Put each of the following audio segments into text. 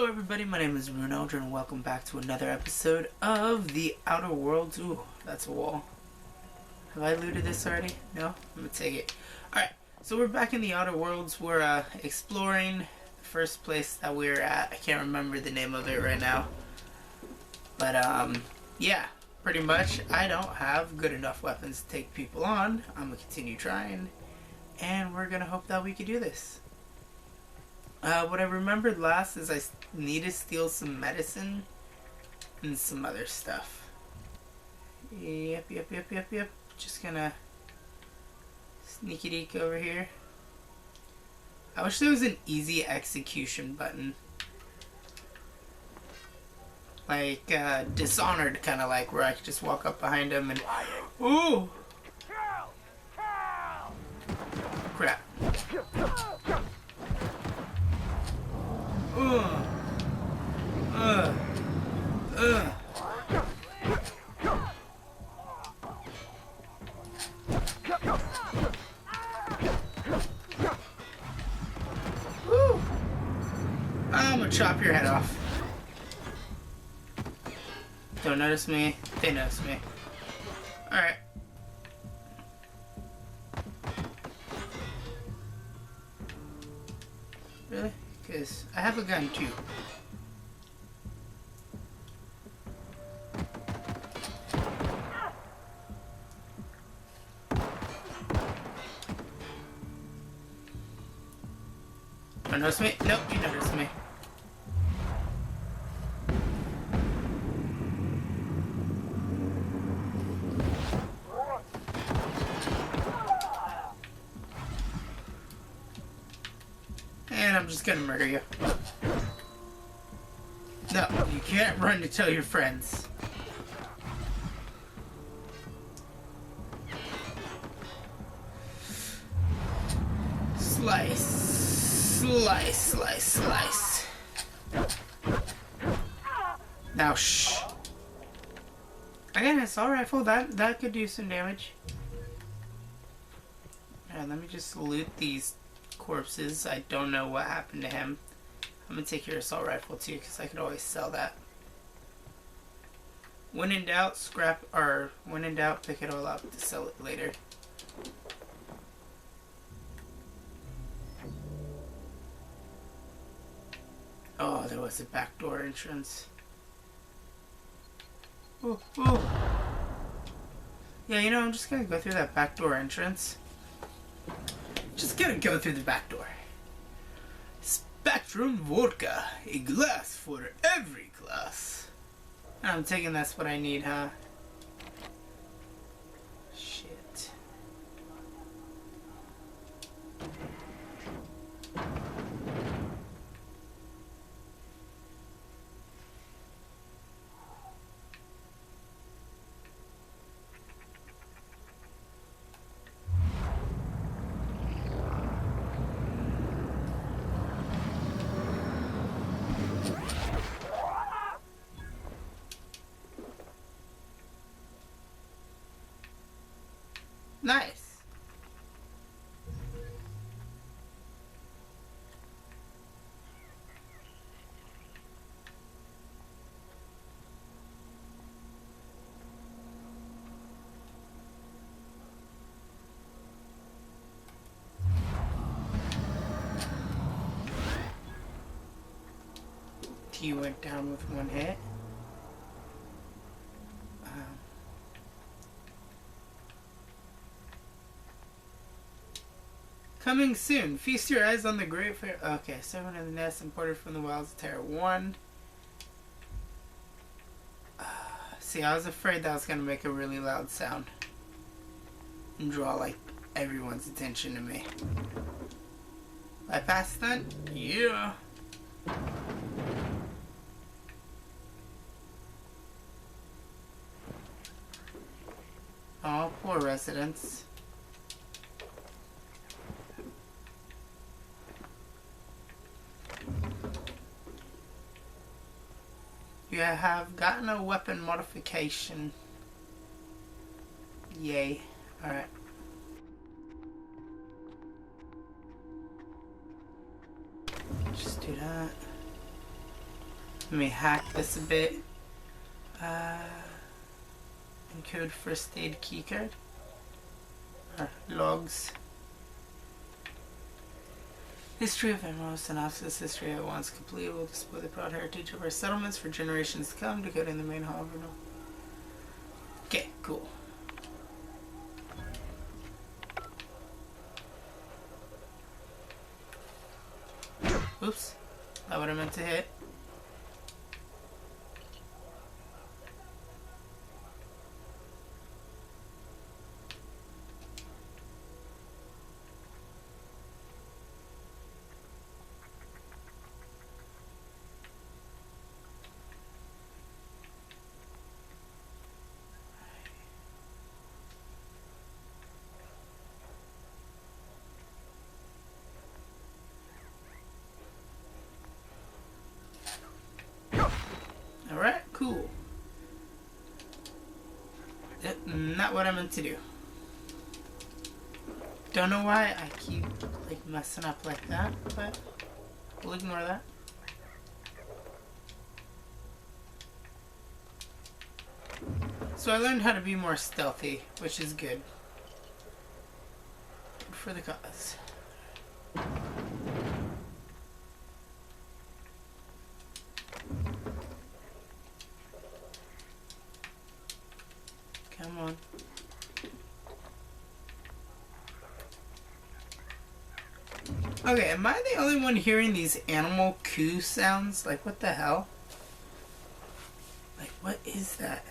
Hello everybody, my name is Ronaldo and welcome back to another episode of The Outer Worlds. Ooh, that's a wall. Have I looted this already? No? I'm gonna take it. Alright, so we're back in The Outer Worlds. We're exploring the first place that we're at. I can't remember the name of it right now. But yeah, pretty much I don't have good enough weapons to take people on. I'm gonna continue trying. And we're gonna hope that we can do this. What I remembered last is I need to steal some medicine and some other stuff. Yep. Just gonna sneaky deek over here. I wish there was an easy execution button. Like, Dishonored, kind of like, where I could just walk up behind him and... Ooh! Crap. Woo! I'm gonna chop your head off. Don't notice me. They notice me. Alright. Really? Because I have a gun too. Don't notice me? Nope, you noticed me. And I'm just gonna murder you. No, you can't run to tell your friends. Slice. Now, shh. I got an assault rifle. That could do some damage. Alright, let me just loot these corpses. I don't know what happened to him. I'm gonna take your assault rifle too, because I could always sell that. When in doubt, pick it all up to sell it later. Oh, there was a backdoor entrance. Ooh. Yeah, you know, I'm just gonna go through that backdoor entrance. Just gonna go through the back door. Spectrum vodka, a glass for every class. I'm taking that's what I need, huh? Shit. Nice. He went down with one hit. Coming soon. Feast your eyes on the great fair. Okay, 7 in the nest imported from the wilds of Terra 1. See, I was afraid that was going to make a really loud sound. And draw, like, everyone's attention to me. I passed that? Yeah. Oh, poor residents. You have gotten a weapon modification. Yay. Alright. Just do that. Let me hack this a bit. Encode first aid keycard. Logs. History of Emerald synopsis. History at once complete will display the proud heritage of our settlements for generations to come, decoding the main hall. Okay, cool. Oops. Not what I meant to hit. Alright, cool. Not what I meant to do. Don't know why I keep like messing up like that, but we'll ignore that. So I learned how to be more stealthy, which is good. Good for the cause. Come on. Okay, am I the only one hearing these animal coo sounds? Like, what the hell? Like, what is that?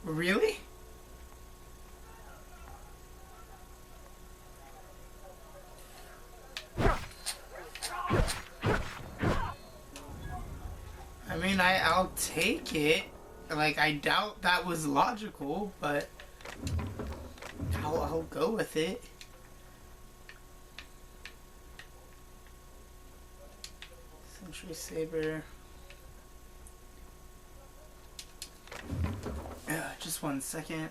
Really? I mean, I'll take it. Like, I doubt that was logical, but I'll go with it. Century Saber. Just 1 second.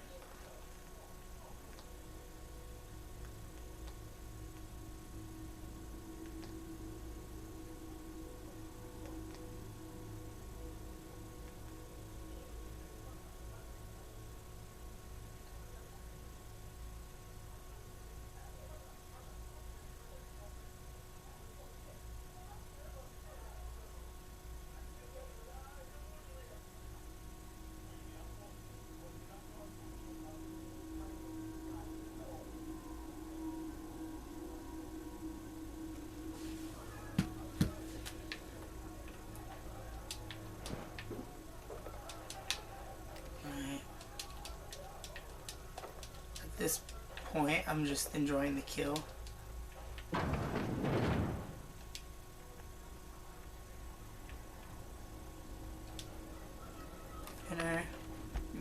At this point, I'm just enjoying the kill.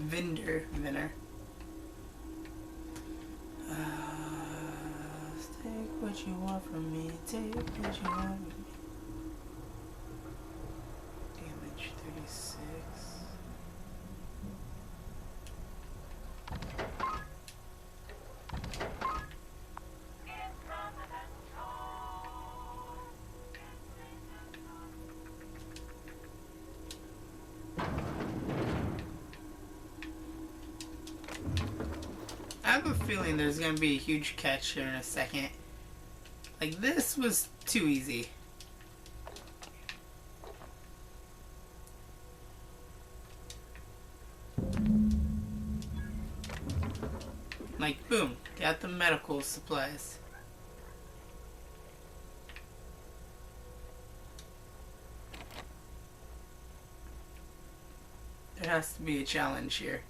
Vinner. Take what you want from me. Take what you want from me. Damage 36. I have a feeling there's gonna be a huge catch here in a second. Like, this was too easy. Like, boom, got the medical supplies. There has to be a challenge here.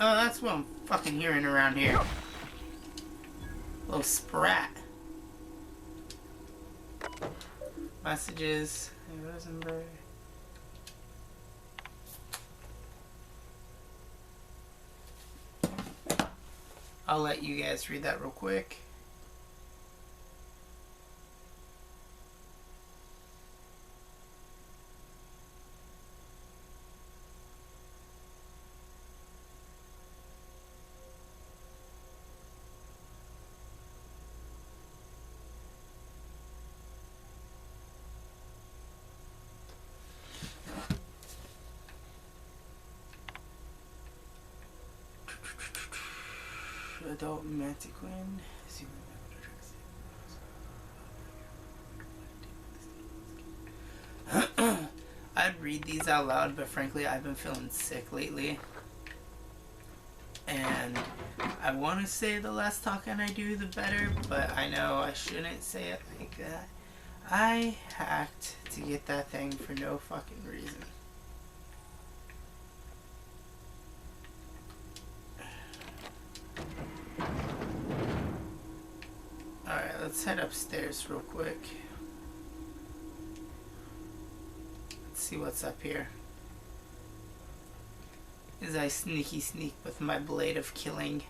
Oh, that's what I'm fucking hearing around here? Little sprat. Messages. Hey, Rosenberg. I'll let you guys read that real quick. Adult romantic wind. I'd read these out loud, but frankly, I've been feeling sick lately. And I want to say the less talking I do, the better, but I know I shouldn't say it like that. I hacked to get that thing for no fucking reason. Alright, let's head upstairs real quick. Let's see what's up here. As I sneaky sneak with my blade of killing.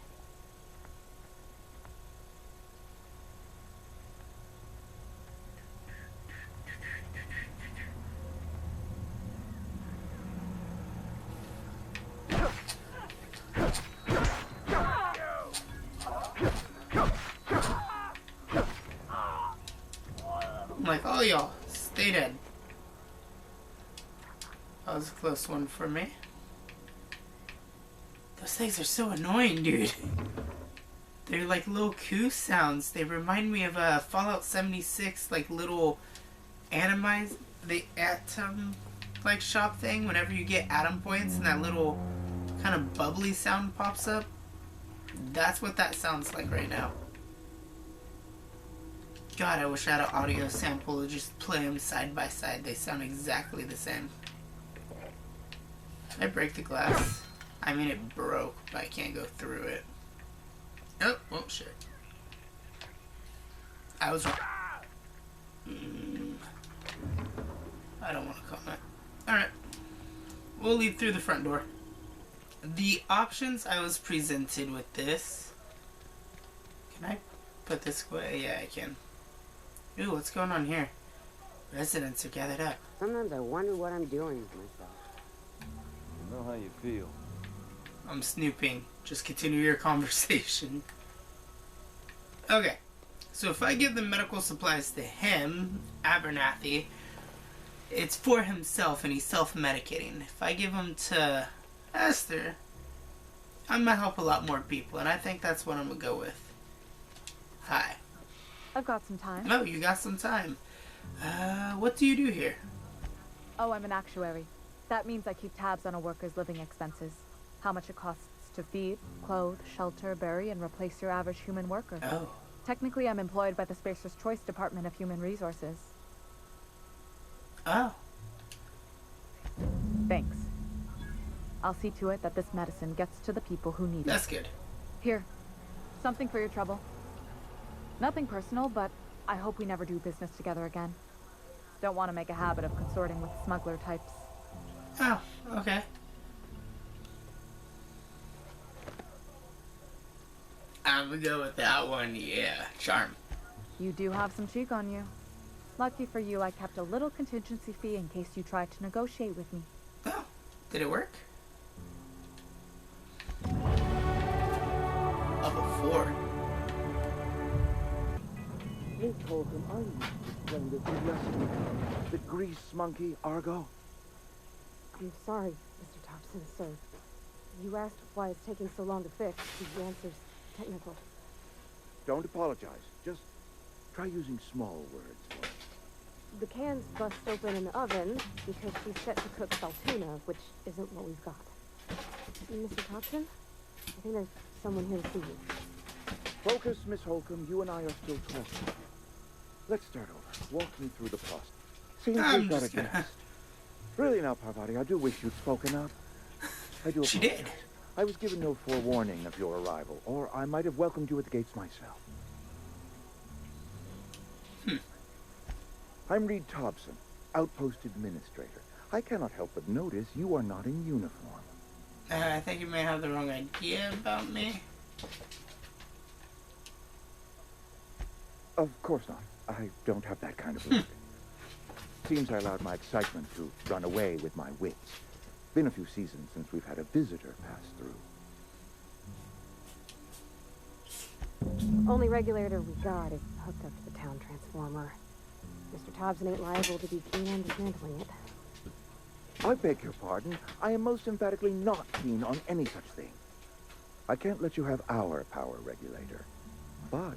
I'm like, oh y'all, stay dead. That was a close one for me. Those things are so annoying, dude. They're like little coo sounds. They remind me of a Fallout 76, like little atomize the atom like shop thing. Whenever you get atom points and that little kind of bubbly sound pops up. That's what that sounds like right now. God, I wish I had an audio sample to just play them side by side. They sound exactly the same. Did I break the glass? I mean, it broke, but I can't go through it. Oh, well, shit. I was wrong. I don't want to comment. Alright. We'll leave through the front door. The options I was presented with this... Can I put this away? Yeah, I can. Ooh, what's going on here? Residents are gathered up. Sometimes I wonder what I'm doing with myself. I know how you feel. I'm snooping. Just continue your conversation. Okay. So if I give the medical supplies to him, Abernathy, it's for himself and he's self-medicating. If I give them to Esther, I'm gonna help a lot more people, and I think that's what I'm gonna go with. Hi. I've got some time. Oh, you got some time. What do you do here? Oh, I'm an actuary. That means I keep tabs on a worker's living expenses. How much it costs to feed, clothe, shelter, bury, and replace your average human worker. Oh. Technically, I'm employed by the Spacer's Choice Department of Human Resources. Oh. Thanks. I'll see to it that this medicine gets to the people who need That's it. good. Here. Something for your trouble. Nothing personal, but I hope we never do business together again. Don't want to make a habit of consorting with smuggler types. Oh, okay. I'm gonna go with that one, yeah. Charm. You do have some cheek on you. Lucky for you, I kept a little contingency fee in case you tried to negotiate with me. Oh, did it work? Level 4. Hey, Tolkien, are you playing this lesson? The grease monkey, Argo? I'm sorry, Mr. Thompson, sir. You asked why it's taking so long to fix. The answer's technical. Don't apologize. Just try using small words. The can's bust open in the oven because she's set to cook saltuna, which isn't what we've got. Mr. Thompson? I think there's someone here to see you. Focus, Miss Holcomb. You and I are still talking. Let's start over. Walk me through the process. Seems we've got a guest. Really now, Parvati, I do wish you'd spoken up. I do She apologize. did. I was given no forewarning of your arrival, or I might have welcomed you at the gates myself. I'm Reed Thompson, Outpost Administrator. I cannot help but notice you are not in uniform. I think you may have the wrong idea about me. Of course not. I don't have that kind of luck. Seems I allowed my excitement to run away with my wits. Been a few seasons since we've had a visitor pass through. Only regulator we got is hooked up to the town transformer. Mr. Thompson ain't liable to be keen on dismantling it. I beg your pardon. I am most emphatically not keen on any such thing. I can't let you have our power regulator. But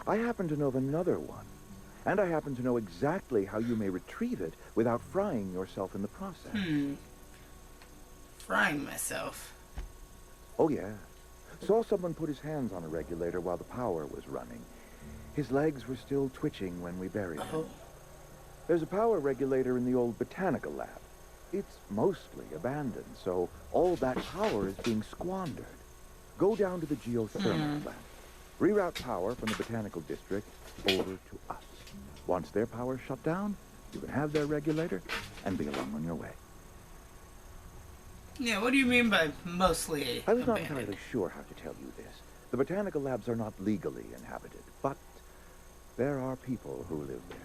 I happen to know of another one. And I happen to know exactly how you may retrieve it without frying yourself in the process. Frying myself? Oh, yeah. Saw someone put his hands on a regulator while the power was running. His legs were still twitching when we buried him. There's a power regulator in the old botanical lab. It's mostly abandoned, so all that power is being squandered. Go down to the geothermal plant. Reroute power from the botanical district over to us. Once their power's shut down, you can have their regulator and be along on your way. Yeah, what do you mean by mostly I was not abandoned? entirely sure how to tell you this. The botanical labs are not legally inhabited, but there are people who live there.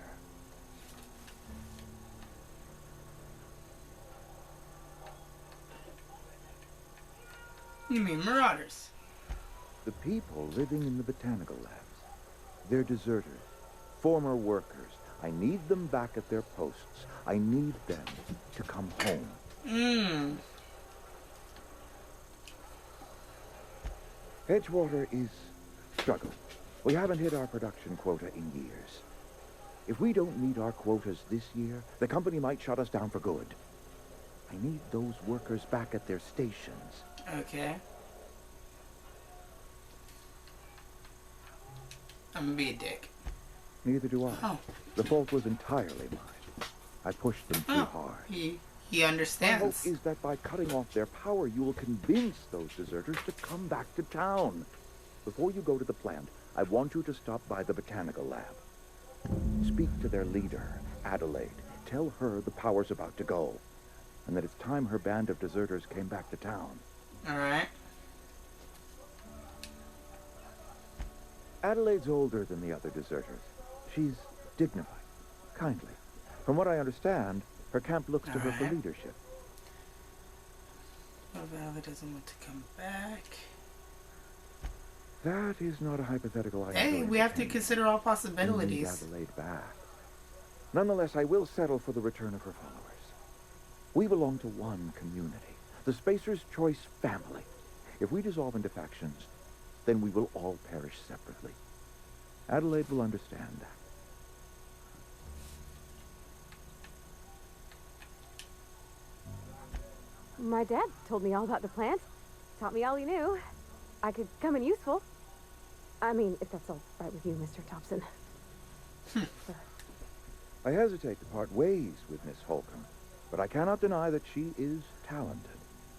You mean marauders? The people living in the botanical labs. They're deserters, former workers. I need them back at their posts. I need them to come home. Edgewater is struggling. We haven't hit our production quota in years. If we don't meet our quotas this year, the company might shut us down for good. I need those workers back at their stations. Okay. I'm gonna be a dick. Neither do I. Oh. The fault was entirely mine. I pushed them too hard. He My hope understands. is that by cutting off their power, you will convince those deserters to come back to town. Before you go to the plant, I want you to stop by the botanical lab. Speak to their leader, Adelaide. Tell her the power's about to go, and that it's time her band of deserters came back to town. Alright. Adelaide's older than the other deserters. She's dignified, kindly. From what I understand, her camp looks to her for Alright. leadership. What if Ava doesn't want to come back? That is not a hypothetical I Hey, enjoy we have to entertaining. consider all We need possibilities. Adelaide back. Nonetheless, I will settle for the return of her followers. We belong to one community, the Spacer's Choice family. If we dissolve into factions, then we will all perish separately. Adelaide will understand that. My dad told me all about the plant. Taught me all he knew. I could come in useful. I mean, if that's all right with you, Mr. Thompson. I hesitate to part ways with Miss Holcomb, but I cannot deny that she is talented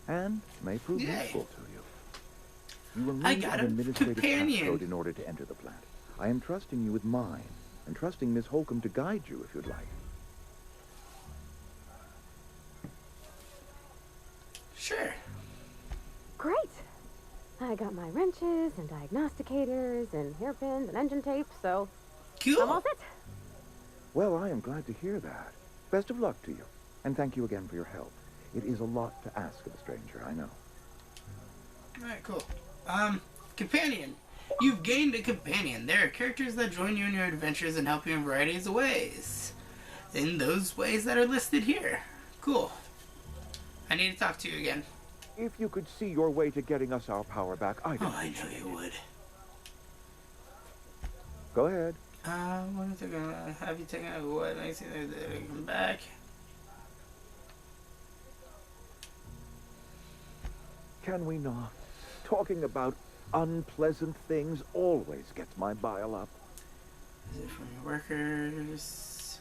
and may prove Yay. useful to you. You will I need got an a administrative companion. passcode in order to enter the plant. I am trusting you with mine, and trusting Miss Holcomb to guide you if you'd like. Sure. Great. I got my wrenches and diagnosticators and hairpins and engine tape, so I'm all Cool. set. Well, I am glad to hear that. Best of luck to you, and thank you again for your help. It is a lot to ask of a stranger, I know. Alright, cool. Companion. You've gained a companion. There are characters that join you in your adventures and help you in varieties of ways. In those ways that are listed here. Cool. I need to talk to you again. If you could see your way to getting us our power back, I'd Oh, I know appreciate you it. would. Go ahead. What if they're gonna have you taken out? What makes you think they're gonna come back? Can we not? Talking about unpleasant things always gets my bile up. Is it from your workers?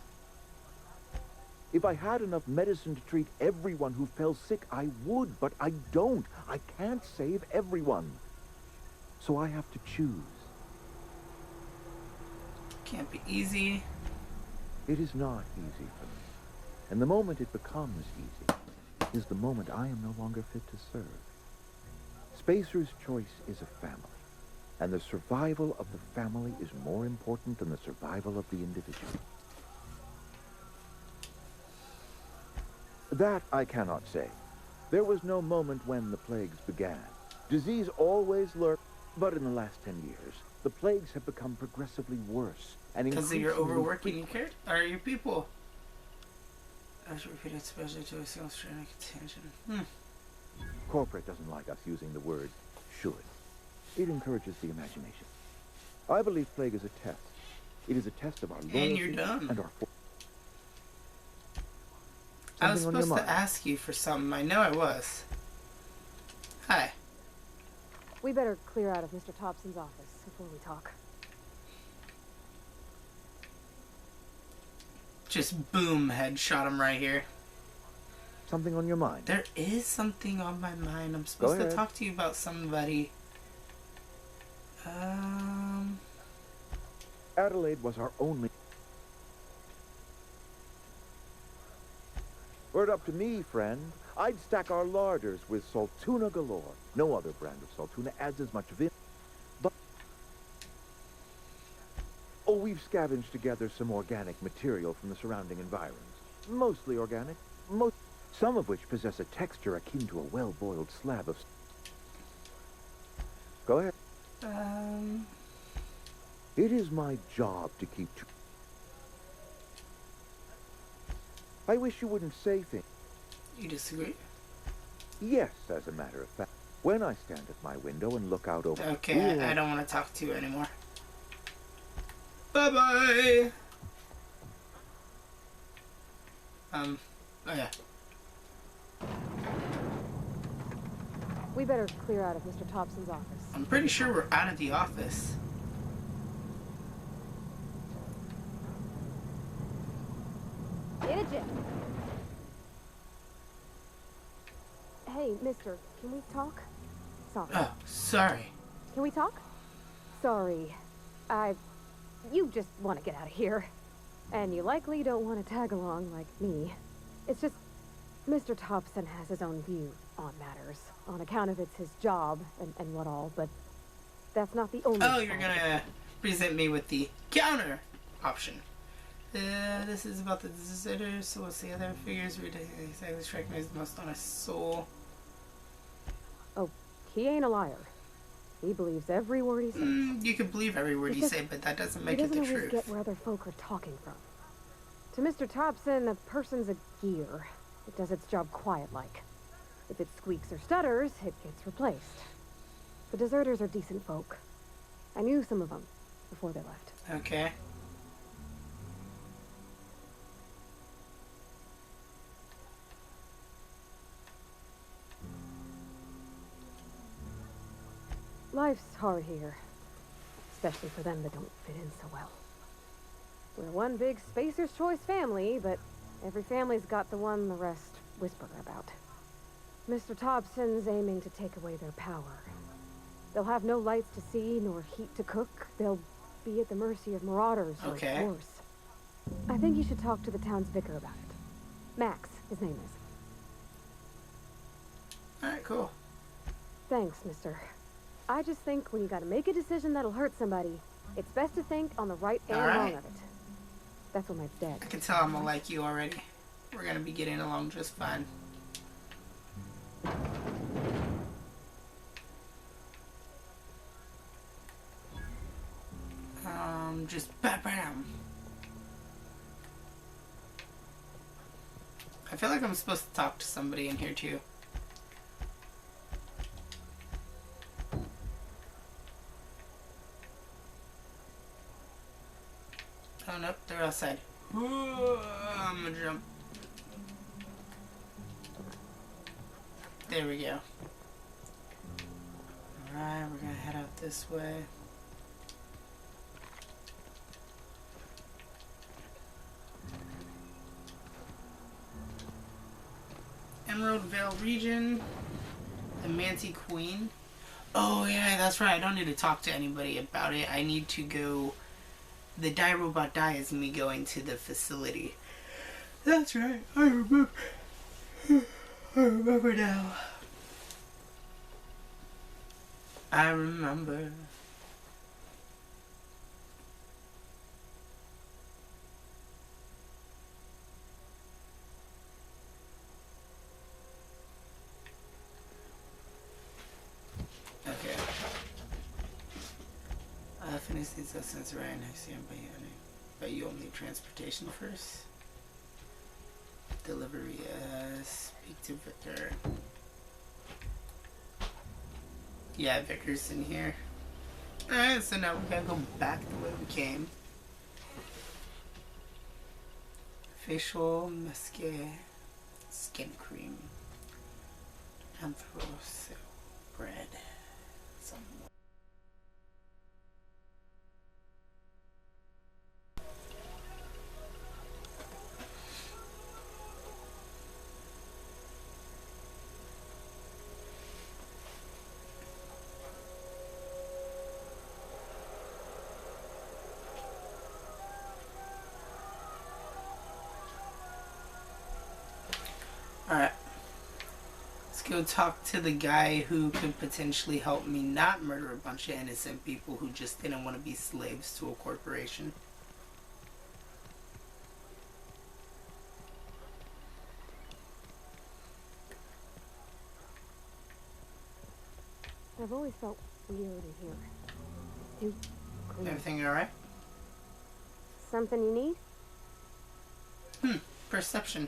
If I had enough medicine to treat everyone who fell sick, I would, but I don't. I can't save everyone. So I have to choose. Can't be easy. It is not easy for me. And the moment it becomes easy is the moment I am no longer fit to serve. Spacer's choice is a family. And the survival of the family is more important than the survival of the individual. That I cannot say. There was no moment when the plagues began. Disease always lurked, but in the last 10 years, the plagues have become progressively worse. Because of your overworking your people. As repeated, especially to a single strain of contagion. Corporate doesn't like us using the word should. It encourages the imagination. I believe plague is a test. It is a test of our loyalty And you're done. and our I was supposed to ask you for something. I know I was. Hi. We better clear out of Mr. Thompson's office before we talk. Just boom, headshot him right here. Something on your mind? There is something on my mind. I'm supposed to talk to you about somebody. Adelaide was our only... Were it up to me, friend, I'd stack our larders with saltuna galore. No other brand of saltuna adds as much vim. But... Oh, we've scavenged together some organic material from the surrounding environs. Mostly organic. Some of which possess a texture akin to a well-boiled slab of... Go ahead. It is my job to keep... I wish you wouldn't say things. You disagree? Yes, as a matter of fact. When I stand at my window and look out over... Okay, I don't want to talk to you anymore. Bye-bye! Oh yeah. We better clear out of Mr. Thompson's office. I'm pretty sure we're out of the office. Hey, mister, can we talk? Sorry. Oh, sorry. Can we talk? Sorry. You just want to get out of here. And you likely don't want to tag along like me. It's just, Mr. Thompson has his own view on matters. On account of it's his job and what all, but that's not the only... Oh, you're gonna present me with the counter option. This is about the deserters, so what's the other figures? We exactly strike me as the most honest soul. Oh, he ain't a liar. He believes every word he says. You can believe every word you say, but that doesn't make it the truth. He doesn't always get where other folk are talking from. To Mr. Thompson, a person's a gear. It does its job quiet-like. If it squeaks or stutters, it gets replaced. The deserters are decent folk. I knew some of them before they left. Okay. Life's hard here, especially for them that don't fit in so well. We're one big Spacer's Choice family, but every family's got the one the rest whisper about. Mr. Thompson's aiming to take away their power. They'll have no lights to see, nor heat to cook. They'll be at the mercy of marauders or worse. I think you should talk to the town's vicar about it. Max, his name is. Alright, cool. Thanks, mister. I just think when you gotta make a decision that'll hurt somebody, it's best to think on the right and wrong of it. That's what my dad I can tell I'm gonna like you already. We're gonna be getting along just fine. Just bam. I feel like I'm supposed to talk to somebody in here too. Oh nope, they're outside. Ooh, I'm gonna jump. There we go. Alright, we're gonna head out this way. Emerald Vale region. The Manti Queen. Oh yeah, that's right. I don't need to talk to anybody about it. I need to go. The Die Robot Die is me going to the facility. That's right. I remember. I remember now. I remember. Okay. Finish these lessons right next year, but you'll need transportation first. Delivery, speak to Victor. Yeah, Victor's in here. Alright, so now we gotta go back the way we came. Facial mascara, skin cream, anthros bread. Some Alright. Let's go talk to the guy who could potentially help me not murder a bunch of innocent people who just didn't want to be slaves to a corporation. I've always felt weird in here. It's too clean. Everything alright? Something you need? Perception.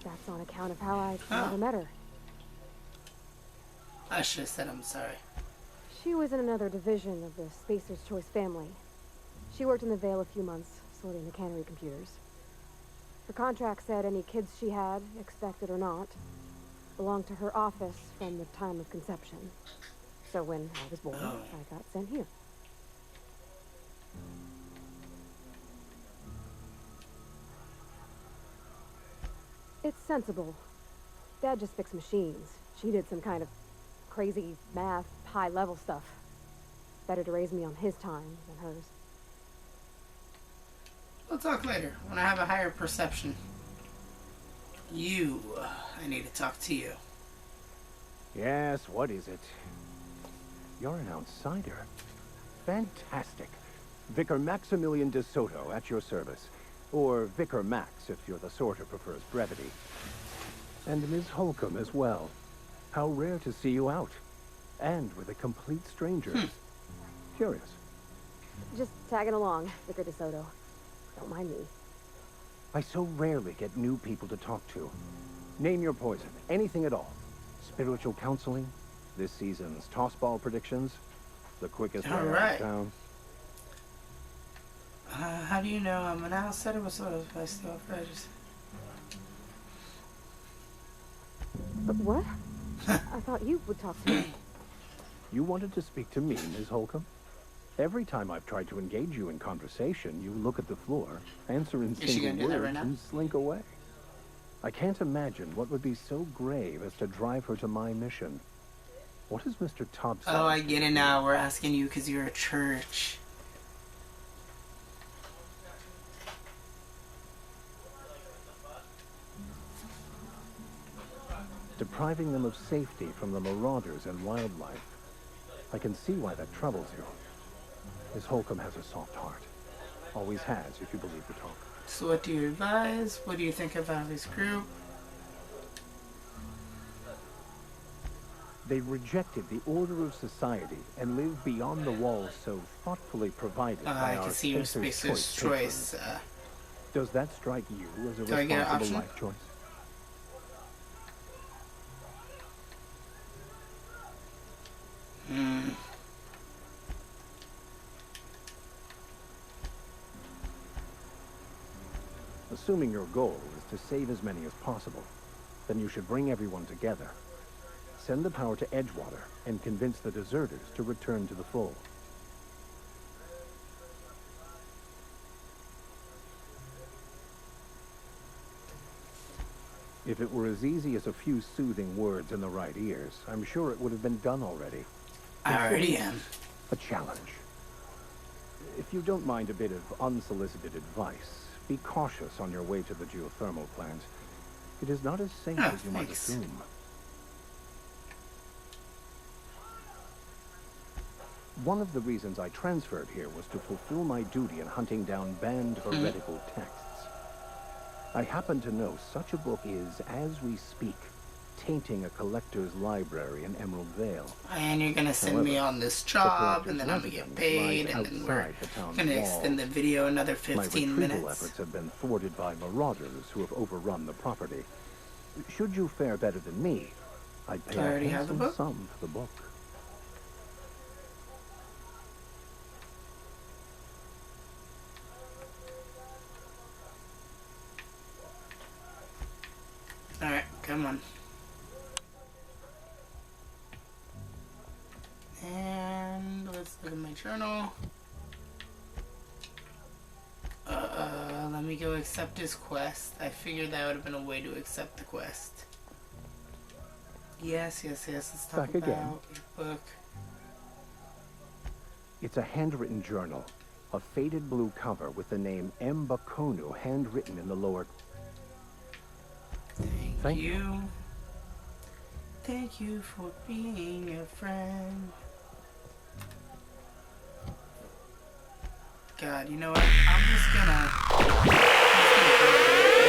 That's on account of how I Oh. never met her. I should have said I'm sorry. She was in another division of the Spacer's Choice family. She worked in the Vale a few months, sorting the cannery computers. Her contract said any kids she had, expected or not, belonged to her office from the time of conception. So when I was born, Oh. I got sent here. It's sensible. Dad just fixed machines. She did some kind of crazy math, high-level stuff. Better to raise me on his time than hers. We'll talk later, when I have a higher perception. I need to talk to you. Yes, what is it? You're an outsider. Fantastic. Vicar Maximilian de Soto, at your service. Or Vicar Max, if you're the sort who prefers brevity. And Ms. Holcomb as well. How rare to see you out. And with a complete stranger. Curious. Just tagging along, Vicar DeSoto. Don't mind me. I so rarely get new people to talk to. Name your poison, anything at all. Spiritual counseling, this season's tossball predictions, the quickest way out of town. How do you know I'm an outsider? What sort of still prejudice? But what? I thought you would talk to me. You wanted to speak to me, Ms. Holcomb? Every time I've tried to engage you in conversation, you look at the floor, answer in single words, and slink away. I can't imagine what would be so grave as to drive her to my mission. What is Mr. Thompson? Oh, I get it now. We're asking you because you're a church. Depriving them of safety from the marauders and wildlife. I can see why that troubles you. Miss Holcomb has a soft heart. Always has, if you believe the talk. So what do you advise? What do you think about this group? They rejected the order of society and lived beyond the walls so thoughtfully provided by I our can see your Spacer's choice. Does that strike you as a Do I get an responsible option? life choice? Assuming your goal is to save as many as possible, then you should bring everyone together. Send the power to Edgewater and convince the deserters to return to the fold. If it were as easy as a few soothing words in the right ears, I'm sure it would have been done already. I already am. A challenge. If you don't mind a bit of unsolicited advice, be cautious on your way to the geothermal plant. It is not as safe as you might assume. One of the reasons I transferred here was to fulfill my duty in hunting down banned heretical texts. I happen to know such a book is, as we speak, tainting a collector's library in Emerald Vale. And you're gonna send me on this job, and then I'm gonna get paid, and then we're gonna extend the video another 15 My retrieval minutes. efforts have been thwarted by marauders who have overrun the property. Should you fare better than me, I'd pay Do I a already have the handsome book? sum for the book. Alright, come on. And let's look at my journal. Let me go accept his quest. I figured that would have been a way to accept the quest. Yes. Let's talk Back about again. your book. It's a handwritten journal. A faded blue cover with the name M. Bakonu handwritten in the lower... Thank you. Thank you for being a friend. God, you know what? I'm just gonna go.